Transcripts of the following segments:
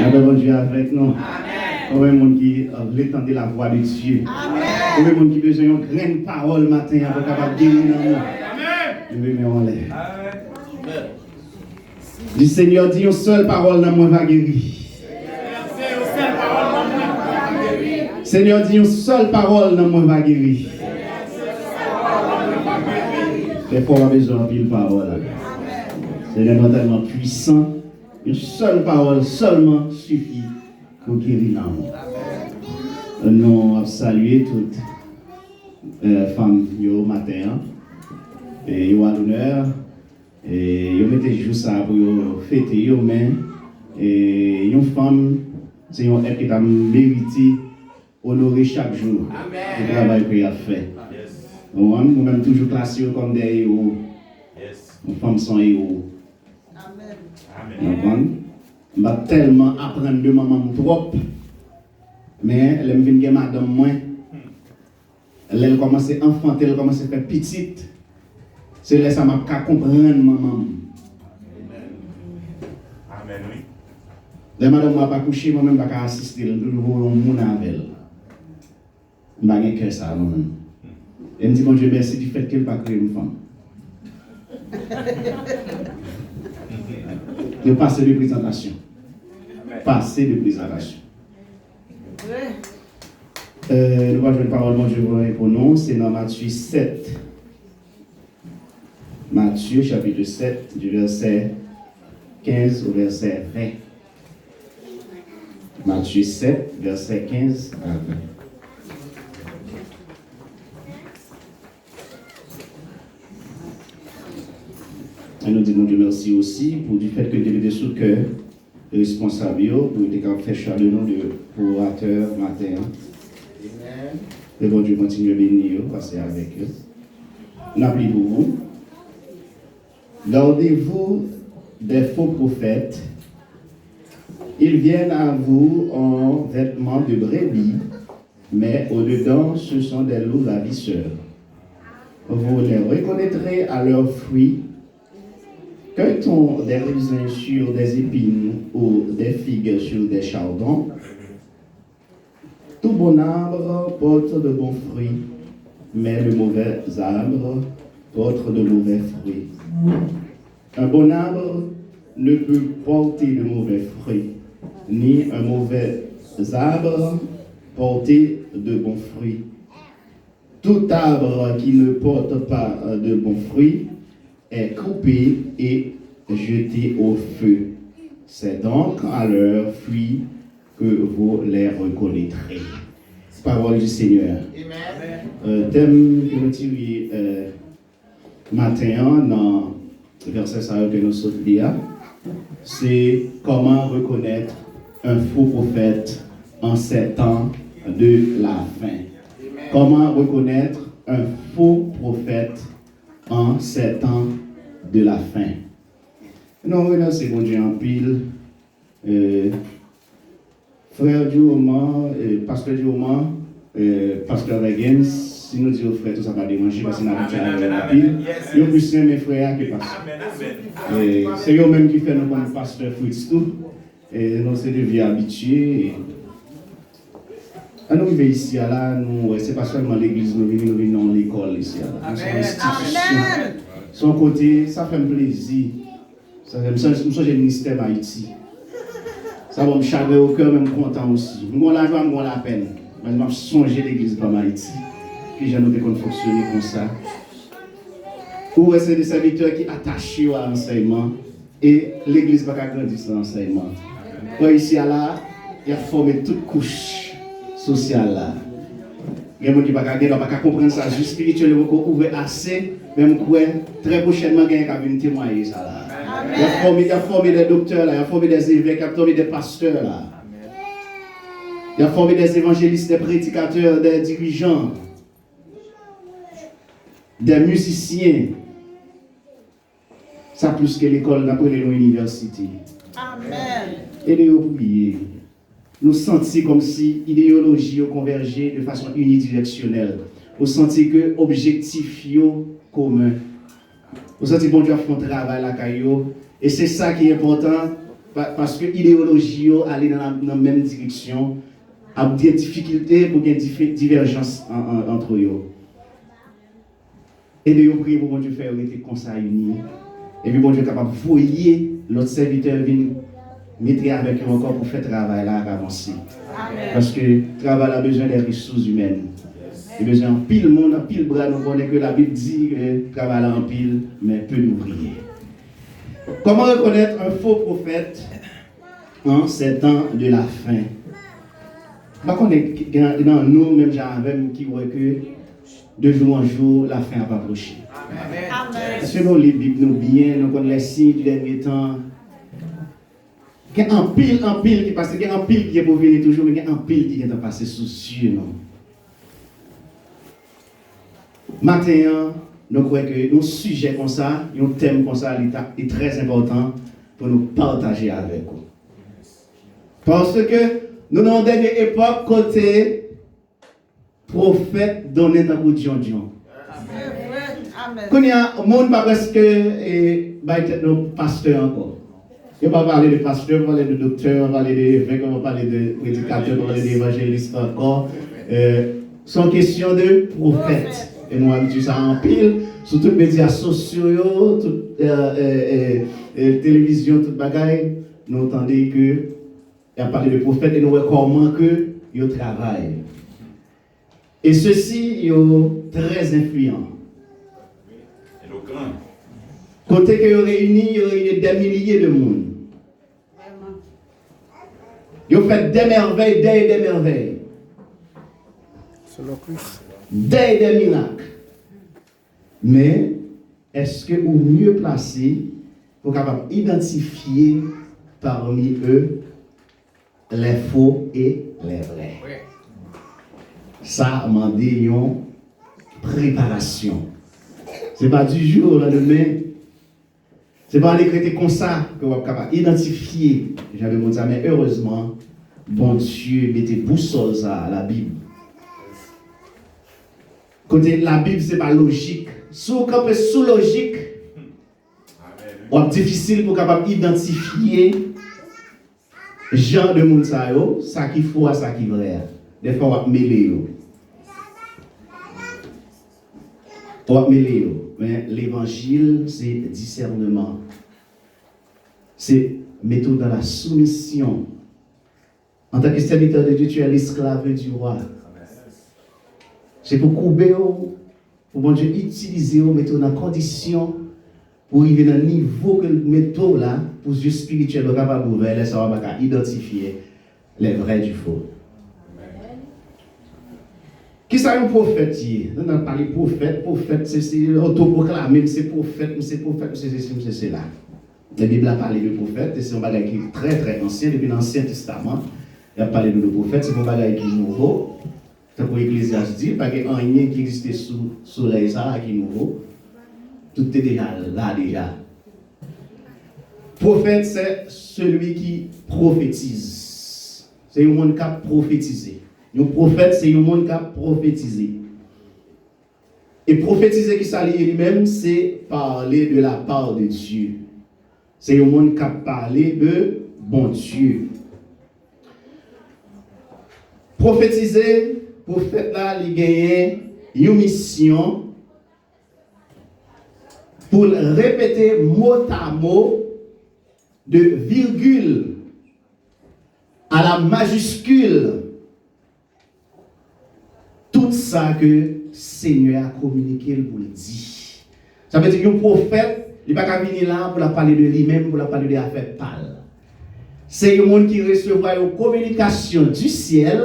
La paix de Dieu avec nous. Combien de monde qui veut entendre la voix de Dieu. Combien de monde qui a besoin d'une grande parole matin pour capable de guérir dans nous. Je vais me en l'air. Le Seigneur dit une seule parole dans moi va guérir. Seigneur dit une seule parole dans moi va guérir. Des fois on a besoin d'une parole. Seigneur est tellement puissant. Une seule parole seulement suffit pour guérir l'âme. Nous avons salué toutes les femmes au matin. Et ils ont l'honneur. Et ils mettaient juste ça pour fêter. Mais une femme, c'est une être qui a mérité honorer chaque jour le travail qu'il a fait. Nous-mêmes toujours classés comme des héros. Nos femmes sont héros. Amen. Je vais tellement apprendre de maman trop. Mais elle me vient madame moins. Elle commence à enfanter, elle commence à faire petite. C'est là que ça m'a comprendre maman. Amen, oui. La madame m'a pas couché, moi-même je ne vais pas assister, je vais toujours un monde avec elle. Je ne vais pas faire ça moi-même. Elle me dit, bon Dieu, merci du fait qu'elle n'a pas créé une femme. De passer de présentation. Passer de présentation. Nous allons jouer une parole, mon Dieu, pour nous, c'est dans Matthieu 7. Matthieu chapitre 7, du verset 15 au verset 20. Matthieu 7, verset 15 à 20. Et nous disons Dieu merci aussi pour du fait que Dieu était sous le cœur de responsables pour être fait choix de nous de orateurs matin. Amen. Et bon Dieu continue à bénir, passer avec eux. N'appelez pour vous. Gardez-vous des faux prophètes. Ils viennent à vous en vêtements de brebis, mais au-dedans, ce sont des loups ravisseurs. Vous les reconnaîtrez à leurs fruits. Cueille-t-on des raisins sur des épines ou des figues sur des chardons? Tout bon arbre porte de bons fruits, mais le mauvais arbre porte de mauvais fruits. Un bon arbre ne peut porter de mauvais fruits, ni un mauvais arbre porter de bons fruits. Tout arbre qui ne porte pas de bons fruits est coupé et jeté au feu. C'est donc à leurs fruits que vous les reconnaîtrez. Parole du Seigneur. Amen. Thème que nous tirons matin dans le verset que nous sommes là, c'est comment reconnaître un faux prophète en ces temps de la fin. Amen. Comment reconnaître un faux prophète en ces temps de la fin. Nous remercions bon Dieu en pile. Frère Dioma, pasteur Dioma, pasteur Regens, si nous disons frère, tout ça va déranger parce que nous avons déjà en pile. Nous plus mes frères qui passent. C'est eux-mêmes qui font nous comme pasteur Fritz tout. Et nous sommes devenus habitués. Nous vivons ici, là, ce n'est pas seulement l'église, nous vivons dans l'école ici. Nous sommes institution. Son côté, ça fait un plaisir. Nous sommes le ministère d'Haïti. Ça va me chaleur au cœur, même content aussi. Je suis la joie, je suis la peine. Je vais songer l'église par Haïti. Puis j'ai noté qu'on fonctionne comme ça. Ou c'est des serviteurs qui sont attachés à l'enseignement. Et l'église va grandir sans l'enseignement. Ici, là, il a formé toute couche sociale là. Il y a des gens qui ne peuvent pas comprendre ça juste spirituellement, ouvrir assez, même quoi, très prochainement, il y a quelqu'un qui vient témoigner ça là. Il a formé des docteurs là, il a formé des évêques, il a formé des pasteurs là. Il a formé des évangélistes, des prédicateurs, des dirigeants, des musiciens. Ça plus que l'école, d'après l'université. Amen. Et les oubliés. Nous sentons comme si l'idéologie convergeait de façon unidirectionnelle. Nous sentons que l'objectif est commun. Nous sentons que bon Dieu a fait un travail là, et c'est ça qui est important. parce que l'idéologie allait dans la même direction, a des difficultés pour qu'il y ait une divergence entre eux. Et de prier pour que Dieu faire unité comme ça unis. Et puis bon Dieu est capable de voyer l'autre serviteur venir mettre avec eux encore pour faire travail là avancer. Parce que le travail a besoin des ressources humaines. Il a besoin de pile monde, pile bras. Nous connaissons que la Bible dit que le travail a en pile, mais peu d'ouvriers. Comment reconnaître un faux prophète en ces temps de la fin? Par contre, dans nous, même j'avais qui voit que de jour en jour, la fin a approché. Selon les Bibles, nous bien, nous connaissons les signes du dernier temps. Il y a un pile qui passe, il y a un pile qui est pour venir toujours, mais il y a un pile qui est passé sous cieux. Maintenant, nous croyons que nos sujets comme ça, un thème comme ça, est très important pour nous partager avec vous. Parce que nous avons une dernière époque côté prophète donné dans le Dion. Quand il y a un monde pas presque nos pasteurs encore. On va parler de pasteurs, on va parler de docteurs, on va parler d'évêques, on va parler de prédicateurs, on va parler d'évangélistes encore. Sans question de prophète. Et nous avons vu ça en pile, sur tous les médias sociaux, toute télévision, toute bagaille. Nous entendons que il y a parlé de prophète et nous voyons comment que ils travaillent. Et ceci est très influent. Côté que vous réunis, il y a des milliers de monde. Ils fait des merveilles, des merveilles. Des miracles. Mais est-ce que vous mieux placé pour capable identifier parmi eux les faux et les vrais? Ça m'a dit une préparation. Ce n'est pas du jour au lendemain. Ce n'est pas en écrire comme ça que vous êtes capable d'identifier. J'avais mon ça, mais heureusement, bon Dieu mettez boussole ça à la Bible. Côté la Bible, ce n'est pas logique. Sous logique, c'est difficile pour capable d'identifier genre de monde ça qui faux à ça qui vrai. Des fois, on va mêler. Mais l'évangile, c'est discernement. C'est mettre dans la soumission. En tant que serviteur de Dieu, tu es l'esclave du roi. C'est pour couper, pour bon Dieu utiliser, mettre dans la condition pour arriver dans le niveau que le métaux là, pour Dieu spirituel, le capable d'ouvrir, ça va identifier les vrais du faux. Qui est un prophète? On a parlé prophète, c'est autoproclamé, c'est prophète, c'est cela. La Bible a parlé de prophète, et c'est un bagage qui est très très ancien, depuis l'Ancien Testament. Il a parlé de prophète, c'est un bagage qui est nouveau. C'est pour l'Ecclésiaste dit, parce qu'il n'y a rien qui existait sous le soleil, ça qui est nouveau. Tout est déjà là déjà. Prophète, c'est celui qui prophétise. C'est un monde qui a prophétisé. Un prophète, c'est un monde qui a prophétisé. Et prophétiser qui s'allie lui-même, c'est parler de la part de Dieu. C'est un monde qui a parlé de bon Dieu. Prophétiser, prophète là, il gagne une mission pour répéter mot à mot, de virgule à la majuscule, tout ça que le Seigneur a communiqué pour le dire. Ça veut dire qu'un prophète, il n'est pas venir là pour la parler de lui-même, pour la parler des affaires pâles. C'est un monde qui recevra une communication du ciel,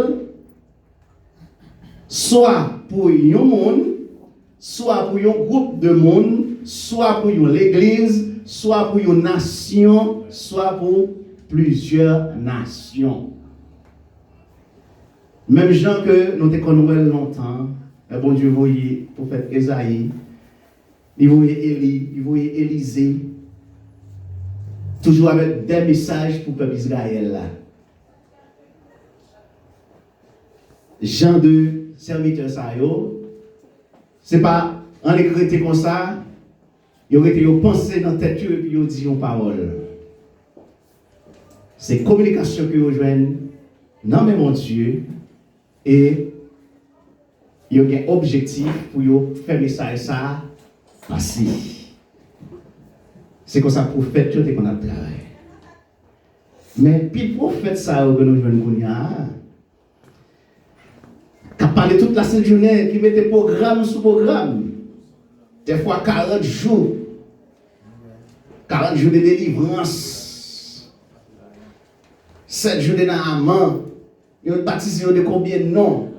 soit pour un monde, soit pour un groupe de monde, soit pour l'église, soit pour une nation, soit pour plusieurs nations. Même gens que nous te connaissons longtemps, le bon Dieu voyait le prophète Esaïe, il voyait Élie, il voyait Élisée, toujours avec des messages pour le peuple Israël là. Gens de serviteurs ça c'est pas en écrit comme ça, ils auraient été pensé dans la tête et puis ils ont dit une parole. C'est communication que vous joignez dans mon Dieu et il y a un objectif pour faire message ça passer. C'est comme ça prophète tout est qu'on a travaillé. Mais puis prophète ça que nous joignons qui a parlé toute la seule journée, qui mettait programme sur programme. Des fois 40 jours. 40 jours de délivrance. 7 jours de Naaman. Il y a baptisé de combien de noms.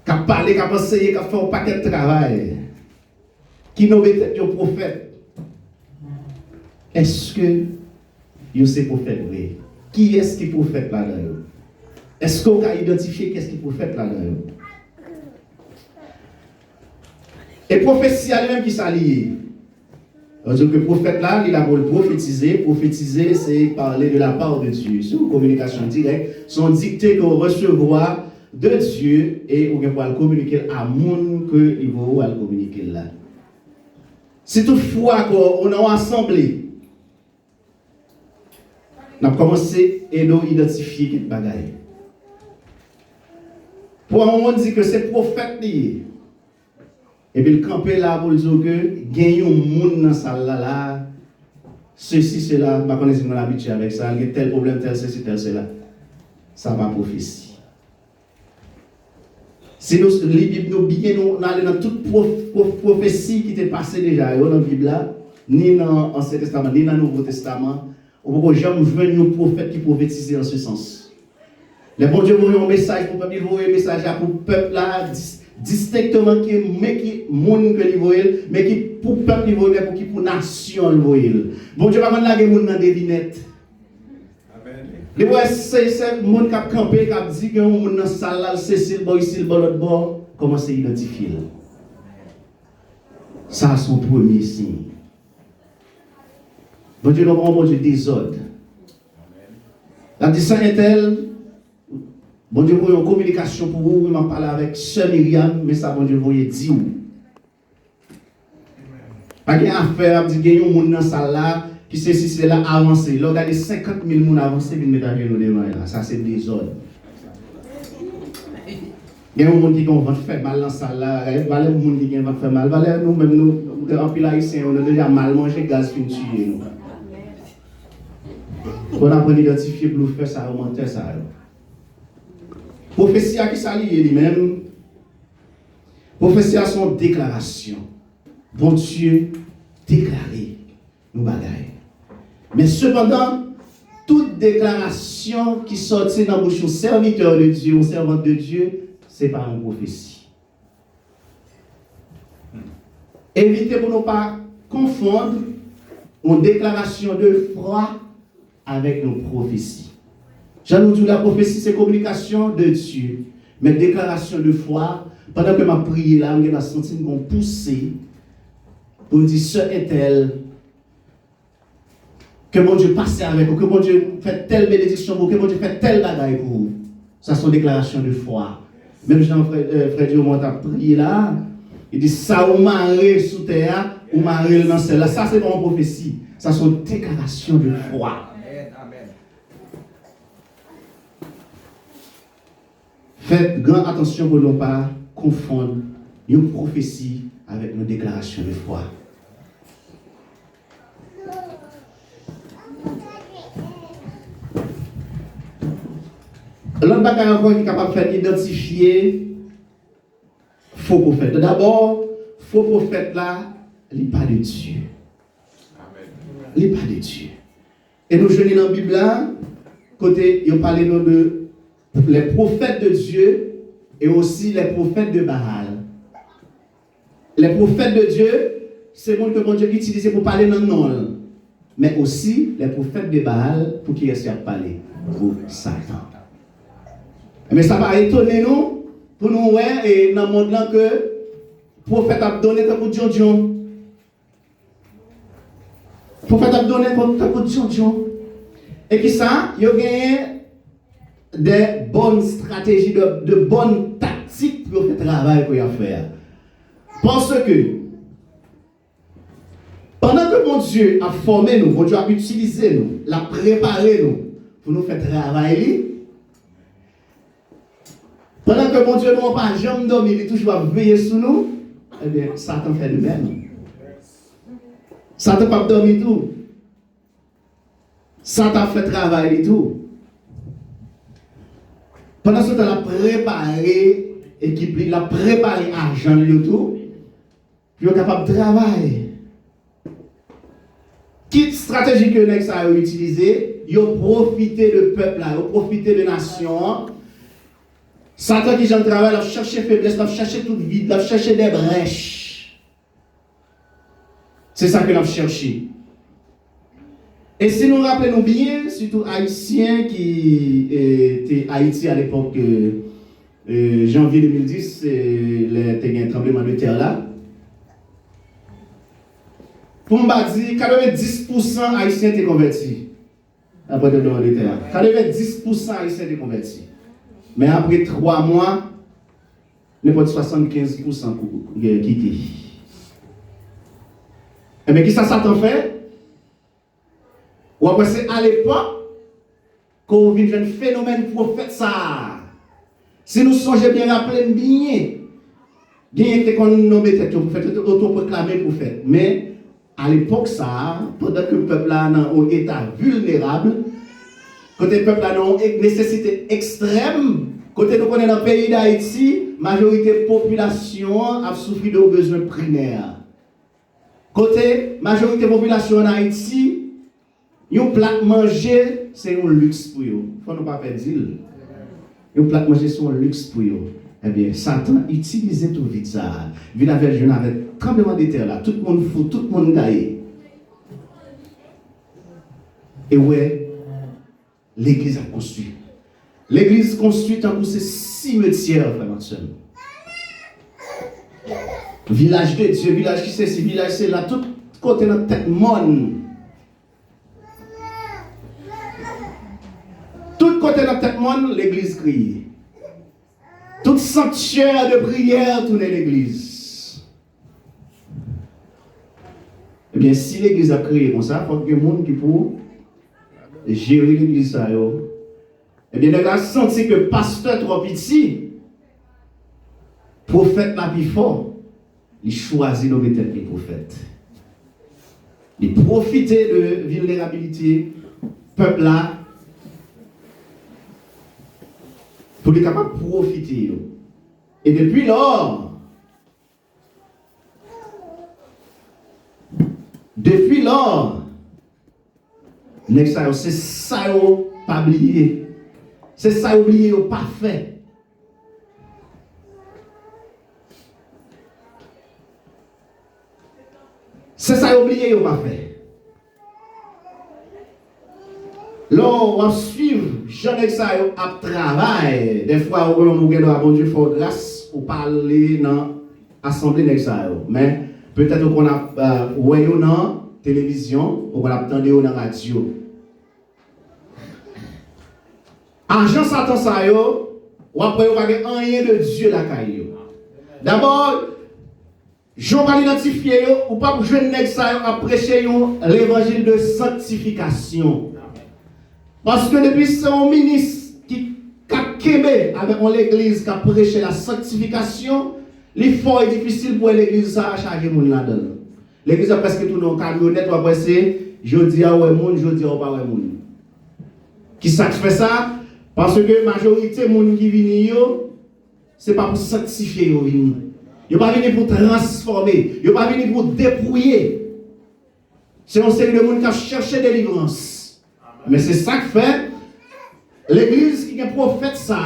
Qui a parlé, qui a enseigné, qui a fait un paquet de travail. Qui nous met un prophète. Est-ce que vous êtes prophète? Oui. Qui est-ce qui est prophète là-dedans? Est-ce qu'on a identifié qu'est-ce qui est prophète là-dedans? Et prophétie à lui-même qui s'allie. Donc le prophète là, il a pour le prophétiser. Prophétiser, c'est parler de la part de Dieu. C'est une communication directe. Son dicté qu'on recevra de Dieu et on va le communiquer à monde que il va le communiquer là. Si toutefois qu'on a assemblé, on a commencé à nous identifier quelque bagaille. Pour un moment, on dit que c'est prophète lié. Et puis le camper là pour dire que gagne un monde dans la salle là, ceci, cela, je ne connais pas l'habitude avec ça, il y a tel problème, tel ceci, tel cela. Ça va prophétie. Si nous lisons bien, nous allons dans toute prophétie qui était passée déjà dans la Bible, là, ni dans l'Ancien Testament, ni dans le Nouveau Testament, on ne peut jamais voir un prophète qui prophétisait en ce sens. Le bon Dieu voit un message pour le peuple, il voit un message pour le peuple là, distinctement qui est monde que il voit, mais qui pour le peuple il voit, mais pour qui pour nation il voit. Bon Dieu va mettre la monde dans des lunettes. Les voix c'est monde qui a campé, qui a dit que monde dans salle là, c'est le bord ici, le bord l'autre bord, comment c'est identifier. Ça c'est son premier signe. Bon Dieu, nous avons bon Dieu désordre. La dit ça est tel. Bon Dieu, vous avez une communication pour vous, il m'a parlé avec Sœur Myriam, mais ça, bon Dieu, vous avez dit où? Pas qu'il y a affaire, il y a un monde dans la salle là, qui sait si c'est là avancé. Là, regardez 50 000 personnes avancées, puis mettre à genoux devant là. Ça, c'est désordre. Il y a un monde qui va faire mal dans la salle là, il y a un monde qui va faire mal. Nous-mêmes, nous, en pile haïtien, on a déjà mal mangé, gaz fin tué. On a appris à identifier pour faire ça, remonter ça. Prophétie qui s'allie lui-même. Prophétie à son déclaration. Bon Dieu, déclaré nos bagailles. Mais cependant, toute déclaration qui sortit dans la bouche d'un serviteur de Dieu, un servant de Dieu, c'est pas une prophétie. Évitez pour ne pas confondre une déclaration de foi avec nos prophéties. Je nous dis la prophétie, c'est communication de Dieu. Mais déclaration de foi, pendant que ma prière là, je senti qu'on poussé pour me dire, ce est-elle, que mon Dieu passe avec vous, que mon Dieu fait telle bénédiction pour vous, que mon Dieu fait telle bagaille pour vous. Ça, c'est une déclaration de foi. Même Jean-Frère Dieu m'a prié là, il dit, ça ou marre sous terre, ou marre dans celle-là. Ça, c'est pas une prophétie. Ça, c'est une déclaration de foi. Faites grande attention pour ne pas confondre une prophétie avec une déclaration de foi. L'autre bagage encore qui est capable de faire identifier faux prophète. D'abord, faux prophète là, il n'est pas de Dieu. Il n'est pas de Dieu. Et nous jeûnons dans la Bible là, côté, il parle de les prophètes de Dieu et aussi les prophètes de Baal. Les prophètes de Dieu, c'est le monde que bon Dieu utilise pour parler dans le nom. Mais aussi les prophètes de Baal pour qui est-ce qu'il a parlé? Pour Satan. Mais ça va étonner nous, pour nous voir et dans le monde là que le prophète a donné comme Dion. Le prophète a donné comme Dion. Et qui ça? Il y a gagné des bonnes stratégies, de bonnes tactiques pour le travail qu'il y a à faire. Parce que Pendant que mon Dieu a formé nous, mon Dieu a utilisé nous, l'a préparé nous pour nous faire travailler. Pendant que mon Dieu n'a pas jamais dormi, il est toujours à veiller sur nous, eh bien, Satan fait de même. Satan n'a pas dormi tout. Satan fait travail et tout. Pendant ce temps, il a préparé l'équipe, il a préparé l'argent et tout, puis il est capable de travailler. Quelle stratégie que nous avons utilisée, ils ont profité de peuple, ils ont profité de nation. Satan qui j'en travaille, il a cherché faiblesse, il a cherché toute vide, il a cherché des brèches. C'est ça que nous avons cherché. Et si nous rappelons bien, surtout Haïtiens qui étaient Haïti à l'époque janvier 2010, il y a un tremblement de terre là. Pour me dire, 90% Haïtiens étaient convertis après le tremblement de terre. 90% Haïtiens étaient convertis. Mais après 3 mois, il y a 75% qui quittent. Et bien, qui ça Satan fait? Ou après, c'est à l'époque qu'on vit un phénomène prophète ça. Si nous songeons bien rappeler bien qu'on nomme tête prophète, autoproclamé prophète. Mais à l'époque ça, pendant que le peuple a un état vulnérable, côté le peuple a une nécessité extrême, côté nous connaissons dans le pays d'Haïti, majorité de la population a souffert de besoins primaires. Côté majorité de la population en Haïti, un plat manger, c'est un luxe pour eux. Il ne faut pas perdre dire. Un plat manger, c'est un luxe pour eux. Eh bien, Satan utilisait tout vite ça. Il avait jeune avec tremblement de terre là. Tout le monde fou, tout le monde gagne. Et ouais, l'église a construit. L'église construite en ces cimetières, frère et soeur. Village de Dieu, village qui c'est, village c'est là, tout côté dans tête monde. Tout côté dans tête monde, l'église crie. Tout sanctuaire de prière tourne l'église. Eh bien, si l'église a créé comme ça, il faut que les gens qui pour gérer l'église, eh bien, on a senti que le pasteur trop petit, prophète la plus fort, il choisit de mettre les prophètes. Il profitait de vulnérabilité, peuple là, pour être capable de profiter. Et depuis lors, c'est ça pas oublié. C'est ça oublié ou pas fait. C'est ça oublié ou pas fait. Là, on va suivre, jamais que ça à travail. Des fois, on va bon Dieu faire grâce pour parler dans l'assemblée de mais peut-être qu'on a ouais dans la télévision, ou qu'on a entendu dans la radio. Argent Satan ça yo, ou après on va rien de Dieu la caillou. D'abord, je vais l'identifier ou pas pour jeune nèg ça a prêcher l'évangile de sanctification. Parce que depuis son ministre qui a québé avec l'église qui a prêché la sanctification, l'effort est difficile pour l'église à charger mon là-dedans. L'église a presque tout dans camionnette, ou après c'est je dis à ouais moun, je dis à pas ouais moun. Qui ça fait ça? Parce que la majorité des gens qui viennent, ce n'est pas pour sanctifier, ils ne sont pas venus pour transformer, ils ne sont pas venus pour dépouiller. C'est un série de gens qui a cherché délivrance. Mais c'est ça que fait l'église qui est prophète ça.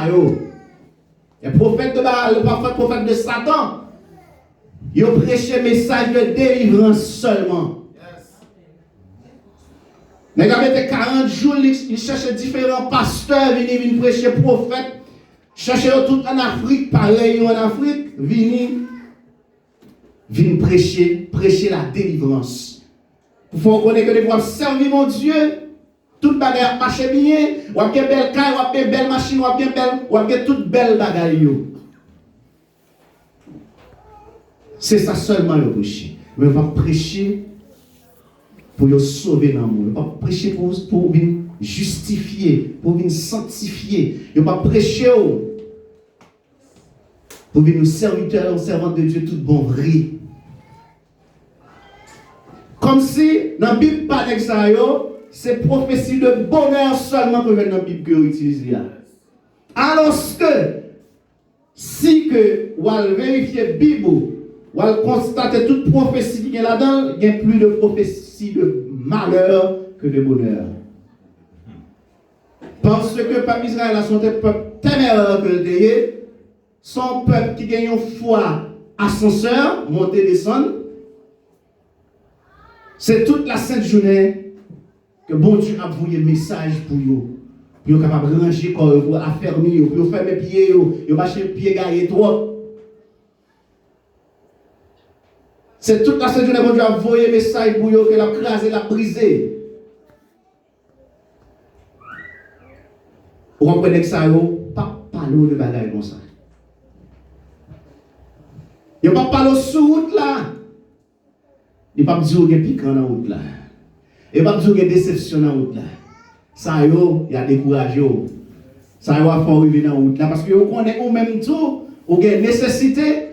Il y a prophète de Baal, le prophète de Satan. Ils ont prêché le message de délivrance seulement. Mais il y a 40 jours, ils cherchaient différents pasteurs, venir prêcher prophète, chercher tout en Afrique, pareil en Afrique, venir prêcher la délivrance. Il faut reconnaître que nous servir mon Dieu, toute bagarre marche bien, ou a bien belle caille, ou a bien belle machine, ou a bien belle, ou a bien toute belle bagarre. C'est ça seulement le prêcher. Mais on va prêcher pour sauver dans le monde. Pas prêcher pour venir justifier, pour venir sanctifier. Il ne pas prêcher pour venir nous serviteurs, servantes de Dieu, tout bon vrai. Comme si dans la Bible, pas d'examen, c'est prophétie de bonheur seulement que dans la Bible que vous utilisez. Alors que, si que vous vérifiez la Bible, vous constatez toute prophétie qui est là-dedans, il y a plus de prophétie de malheur que de bonheur. Parce que le peuple Israël a son peuple téméraire que le est, son peuple qui gagne une foi ascenseur, monter, descendre. C'est toute la sainte journée que bon Dieu a envoyé un message pour vous. Pour vous capable de ranger corps, pour affermir, pour vous faire mes pieds, pour marcher les pieds gaillés trop. C'est toute la sainte journée que bon Dieu a envoyé un message pour vous, que l'a crasé, l'a brisé. Vous comprenez que ça, pas parler de bagaille comme ça. Il n'y a pas parler sur route là. Il n'y a pas dire qu'il y a piquant dans la route là. Il n'y a pas dire qu'il y a déception dans la route là. Ça, il y a découragé. Ça, il faut arriver dans la route là. Parce que vous connaissez au même tout, vous avez nécessité.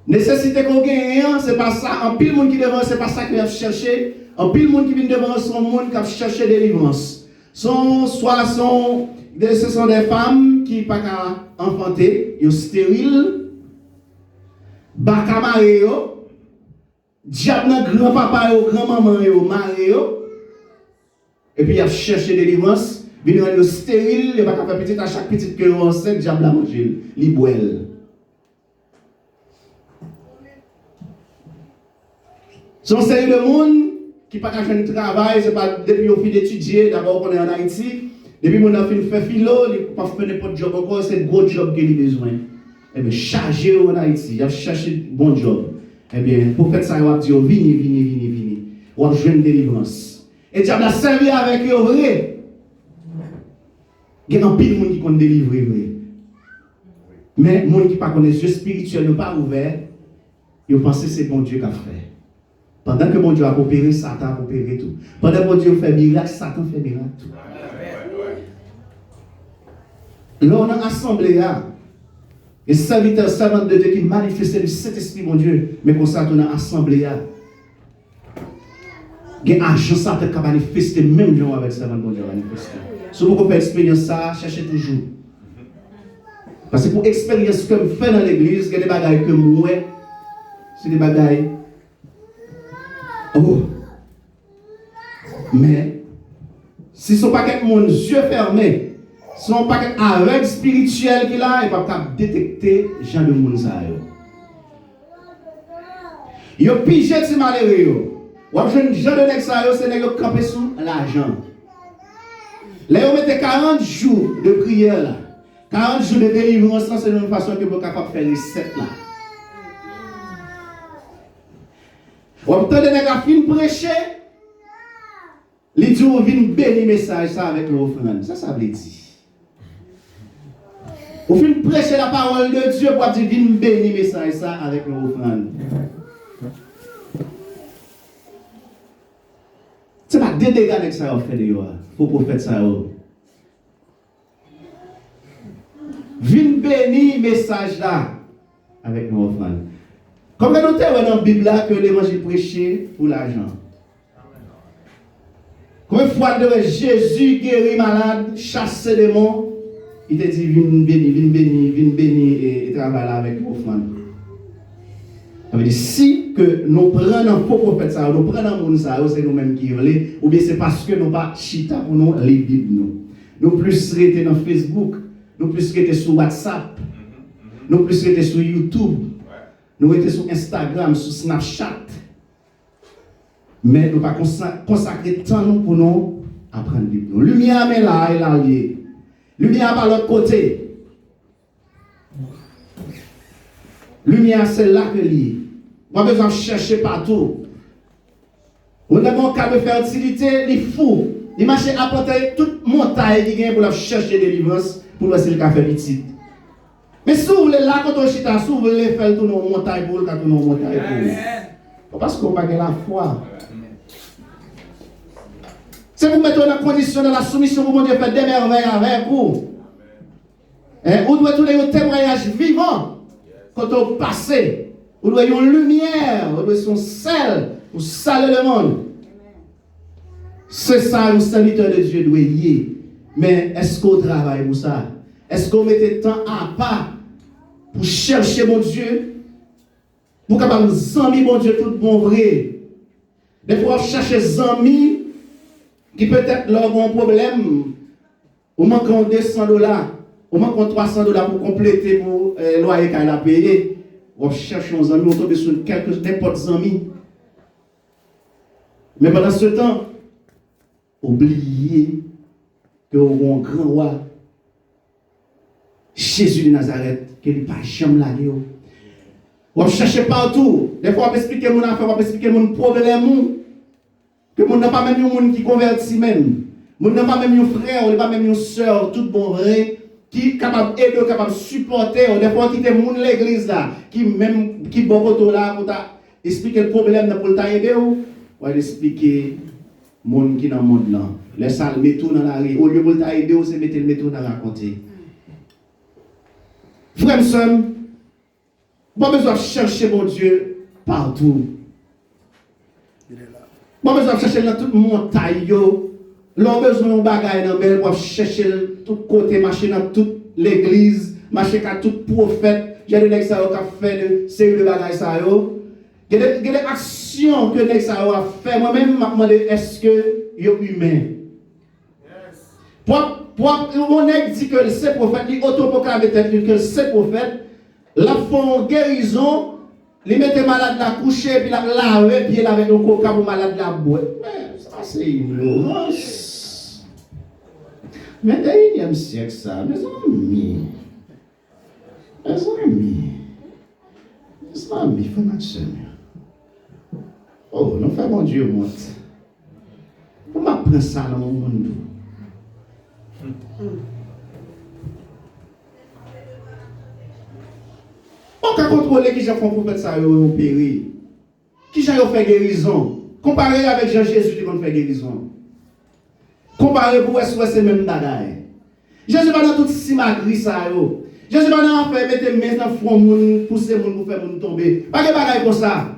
Nécessité qu'on gagne, c'est pas ça. En pile monde qui devant, c'est pas ça qu'il a cherché. En pile monde qui vient devant, c'est un monde qui a cherché délivrance. Ce sont des femmes qui ne peuvent pas enfanter, ils sont stériles. Bakamare yo, diable nan grand-papa yo, grand-maman yo, mari yo, et puis il a cherché délivrance, il a stérile, il va faire petit à chaque petite que vous enceinte, diable a mangé, il boit. Son série de monde qui n'a pas fait un travail, c'est pas depuis qu'on fait d'étudier, d'abord qu'on est en Haïti, depuis qu'on a fait une philo, il n'a pas fait n'importe job encore, c'est un gros job qu'il a besoin. Eh bien, chargé en Haïti, il a cherché un bon job. Eh bien, pour faire ça, il a dit, vini. On a joué une délivrance. Et diable a servi avec eux, vrai. Il y a un pile de monde qui compte délivrer, vrai. Mais les gens qui ne connaissent pas les yeux spirituels, ne pas ouverts, ils pensent que c'est bon Dieu qui a fait. Pendant que bon Dieu a opéré, Satan a opéré tout. Pendant que bon Dieu fait miracle, Satan fait miracle tout. Là, on a assemblé là. Et serviteurs, servantes de Dieu qui manifestaient le Saint-Esprit, mon Dieu, mais comme ça, on a assemblé. Il y a un agent Satan qui a manifesté, même gens avec servant de Dieu manifesté. Si vous faites expérience ça, cherchez toujours. Parce que pour l'expérience que je fais dans l'église, il y a des bagailles que moi, c'est des bagailles. Oh! Mais, si ce n'est pas quelqu'un qui a les yeux fermés, si ce n'est pas quelqu'un avec spirituel qui là, il ne peut pas détecter les gens de monde. Il y a pigé de malheureux. Ou avez un gens de l'extérieur, c'est qu'ils campent sous l'argent. Là, on met 40 jours de prière là. 40 jours de délivrance, c'est une façon que vous êtes capable de faire les 7 là. Ou avez des films prêcher, les dieux viennent bénir message ça avec l'offrande. Ça veut dire. Ou viennent prêcher la parole de Dieu pour dire viennent bénir message ça avec l'offrande. C'est pas des dégâts que ça a fait de yo. Faut prophète ça. Viens bénir message là avec nos offrandes. Comme nous avons dans la Bible là que l'évangile prêché pour l'argent. Combien de fois de Jésus guérit malade, chasse les démons, il te dit viens bénir et travailler avec nos offrandes. Ça veut dire si que nous prenons un faux prophète, nous prenons un monde, c'est nous-mêmes qui voulons, ou bien c'est parce que nous pas chita pour nous les Bibles. Nous plus rester dans Facebook, nous plus rester sur WhatsApp, nous plus rester sur YouTube, nous rester sur Instagram, sur Snapchat. Mais nous pas consacrer temps pour nous apprendre la Bible. Lumière est là, elle est liée. Lumière par l'autre côté. Lumière c'est là que liée. On a besoin de chercher partout. On a un cas de fertilité, il fou. Il marche à porter toute montagne qui vient pour chercher des délivrance pour voir si le café petit. Mais si vous voulez là, quand on chita, si vous voulez faire tout nos montagnes pour le cas, tout nos montagnes pour. Parce qu'on n'a pas la foi. C'est pour mettre en condition de la soumission pour mon Dieu faire des merveilles avec vous. Vous devez tourner un témoignage vivant quand au passé. Vous devez une lumière, vous devez son sel pour saler le monde. C'est ça, un serviteur de Dieu doit y. Mais est-ce qu'on travaille pour ça? Est-ce qu'on met le temps à part pour chercher mon Dieu? Pour capable zami mon Dieu tout bon vrai. Des fois, on cherche des amis qui peut-être leur ont un problème. Au manque $200, au manque $300 pour compléter pour le loyer qu'elle a payé. On cherche des amis, on tombe sur n'importe amis. Mais pendant ce temps, oubliez que vous avez un grand roi, Jésus de Nazareth, qui n'est pas jamais là. On cherche partout. Des fois, on peut expliquer mon affaire, on peut expliquer mon problème. Que mon n'a pas même un monde qui convertit même. Mon n'a pas même un frère, on n'a pas même une soeur, tout bon vrai, qui est capable d'aider, capable de supporter. Des fois, qui est mon l'église là, qui même, qui bon côté là, pour expliquer le problème pour t'aider ou, on va expliquer monde qui dans le monde là. Les salles mettent dans la rue. Au lieu de t'aider, c'est mettre le métaux dans la raconter. Frère, soeur, pas besoin de chercher mon Dieu partout. Pas besoin de chercher dans toute montagne. L'on besoin de bagaille dans belle pour chercher tout côté, marcher dans toute l'église, marcher dans tout prophète. J'ai des gens qui ont fait de série de bagaille ça yo. Il y a des actions que les gens ont fait. Moi-même, je me demande est-ce que ils sont humains. Pour on dit que c'est prophète, il autoproclame que c'est prophète, la font guérison. Les mettent malade la coucher, puis la laver, puis avec un coca pour malade la boîte. Mais ça, c'est ignorance. 21e siècle, ça, mes amis. Mes amis, faut marcher. Oh, non, fait mon Dieu, moi. Pour m'apprendre ça dans mon monde. On peut contrôler qui j'ai fait prophète ça au péri. Qui j'ai fait guérison. Comparé avec Jean-Jésus qui fait guérison. Comparé pour est-ce que c'est même bagaille. Jésus va dans toute simagrie ça yo. Jésus va dans faire mettre main dans front moun pousser moun pour faire moun tomber. Pas de bagaille comme ça.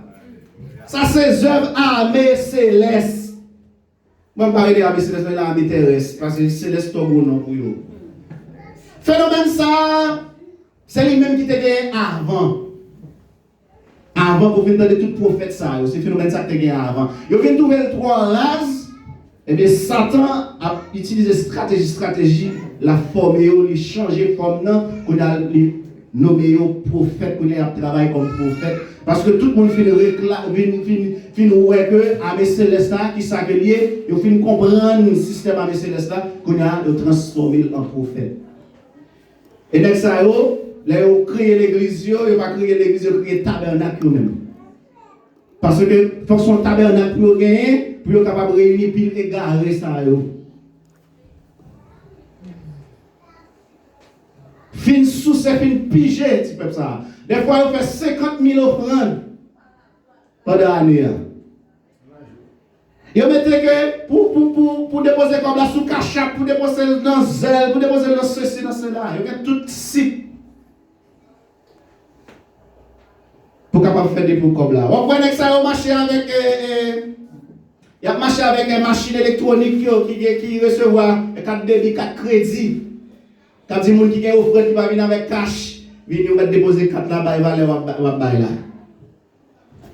Ça c'est œuvre armée céleste. Moi je parle de l'armée céleste mais l'armée terrestre parce que céleste tout bon non pour yo. Phénomène ça c'est lui-même qui était gagné avant. Avant pour venir dans tout prophète ça, c'est phénomène ça qui était gagné avant. Il vient trouver le trois races, et bien Satan a utilisé stratégie, la forme, il changer forme qu'on a nommé prophète, qu'on a travaillé comme prophète. Parce que tout le monde finit ouais que Armée Céleste qui s'appelait, il finit comprendre le système Armée Céleste qu'on a transformé en prophète. Et dans ça, là, ils ont créé l'église, ils n'ont pas créé l'église, ils ont créé le tabernacle même. Parce que, fonction tabernacle pour gagner, pour être capable de réunir, puis égarer ça. Fin sous c'est fin pigé, tu peux ça. Des fois, ils font 50 000 offrandes pendant l'année. Ils mettent que pour déposer comme la sous cachap, pour déposer dans zèle, pour déposer dans ceci, dans cela. Ils ont tout site. Pour capable faire des pots comme là. On connaît que ça, on marche avec il y a marché avec une machine électronique qui recevoir 4 débits, 4 crédits. Quand il y a des gens qui ont offert qui va venir avec cash, venir déposer 4 là-bas, il va aller là.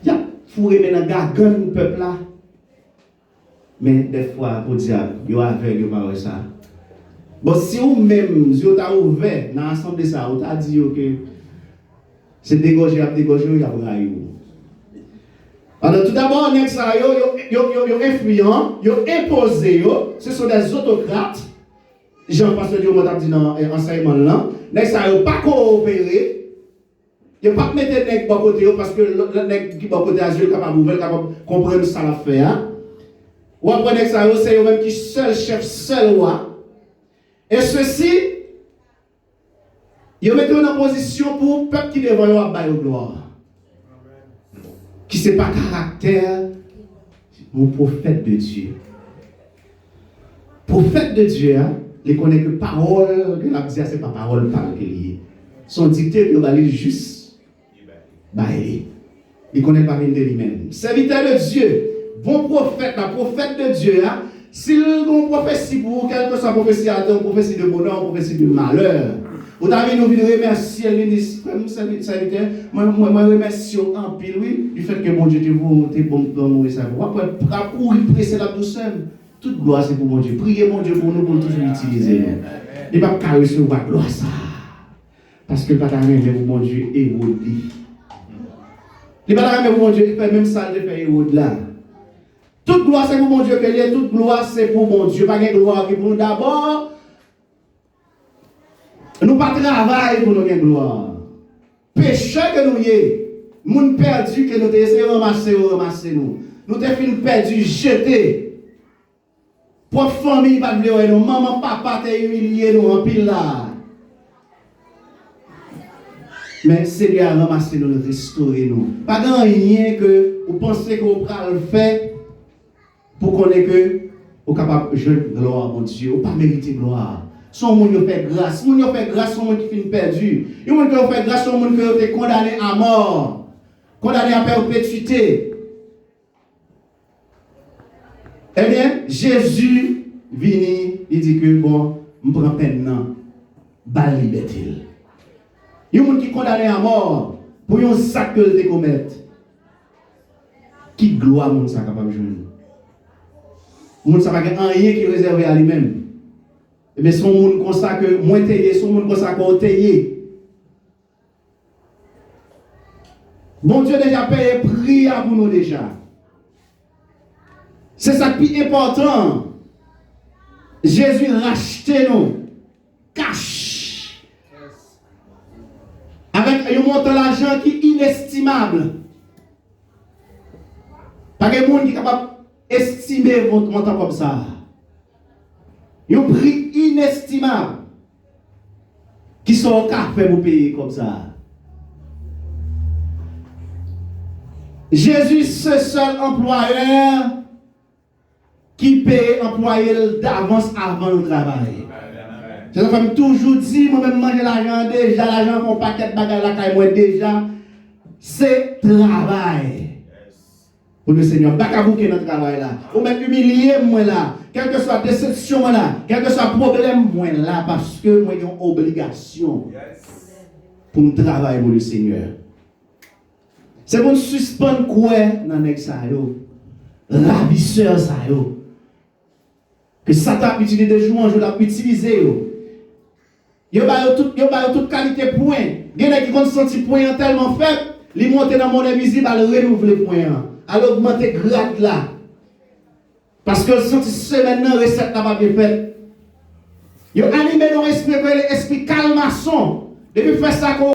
Il y a fourré maintenant gargan le peuple là. Mais des fois, pour dire, il y a aveugle, il y a ça. Bon, si vous-même, si vous avez ouvert dans l'ensemble de ça, vous avez dit que c'est dégagé, il y a braillé. Alors, tout d'abord, ils sont influents, ils sont imposés, ce sont des autocrates. Jean-Pasteur Dieu m'a dit dans l'enseignement là, ils sont pas coopérés, ils ne pas mettre les nègres de côté parce que les nègres qui sont de côté à Dieu sont capables de comprendre ça l'affaire. Ou après, c'est eux-mêmes qui seul chef, seul roi. Et ceci, ils mettent en position pour le peuple qui devrait avoir la gloire. Qui ne sait pas caractère, mon prophète de Dieu. prophète de Dieu, il connaît que parole que la dit, c'est pas parole par qu'il y est. Son dicté, il va aller juste. Il connaît pas de lui-même. Serviteur de Dieu, bon prophète, la prophète de Dieu, s'il a une prophétie pour vous, quelle que soit la prophétie à une prophétie de bonheur, une prophétie de malheur, vous avez nous de remercier le serviteur, moi remercie en pile, oui, du fait que mon Dieu te bon pour nous et ça. Vous pouvez courir, presser la douceur. Toute gloire c'est pour mon Dieu. Priez mon Dieu pour nous, pour toujours l'utiliser. Il ne va pas recevoir gloire ça. Parce que le patron de mon Dieu est Hérode. Le patron de mon Dieu, il fait même ça, il fait Hérode là. Toute gloire c'est pour mon Dieu, toute gloire c'est pour mon Dieu. Pas de gloire qui pour nous d'abord. Nous pas travail pour nous gagner gloire. Pécheur que nous y est, monde perdu que nous essayons de ramasser nous. Nous t'es fin perdu, jeté. Pour famille pas de nous, maman, papa t'es humilié nous en pile là. Mais Seigneur a ramassé nous, restaurer nous. Pas dans rien que vous pensez que vous pouvez le faire pour qu'on ait que vous capable de jouer gloire mon Dieu, vous pas mériter gloire. Son monde qui fait grâce, son monde qui fait grâce, son monde qui finit perdu. Le monde qui fait grâce, son monde qui est condamné à mort, condamné à perpétuité. Eh bien, Jésus vient, il dit que bon, je prends peine, bal liberté. Il y a des gens qui sont condamnés à mort pour un sac que ils commettent. Qui gloire mon sac capable de jouer? Mon sac n'a rien qui est réservé à lui-même. Mais son monde comme ça que moi taillé, son monde comme ça qu'on taillé. Bon Dieu déjà payé prix pour nous déjà. C'est ça qui est important. Jésus racheté nous. Cash. Avec un montant d'argent qui est inestimable. Pas de monde qui est capable d'estimer votre montant comme ça. Un prix inestimable. Qui sont capables de payer comme ça. Jésus, ce seul employeur qui paye employé d'avance avant le travail. Je vais toujours dire, moi-même manger l'argent déjà, l'argent pour un paquet de bagages la caille moi déjà, c'est travail. Pour le Seigneur, pas qu'à vous qui notre travail là. Ou même humilier moi là, quelle que soit déception moi là, quel que soit problème moi là, parce que moi j'ai une obligation pour me travailler pour le Seigneur. C'est pour nous suspendre quoi dans le ça yo, ravisseur ça yo. Que Satan utilise de jour en jour, l'a utilisé yo. Yo ba toute qualité point. Gen qui compte senti point tellement faible, li monter dans mon invisible à renouveler point. À l'augmenter grade là. Parce que le senti semaine nan recette n'a pas bien fait. Yo animé dans l'esprit calmaçon. Depuis faire ça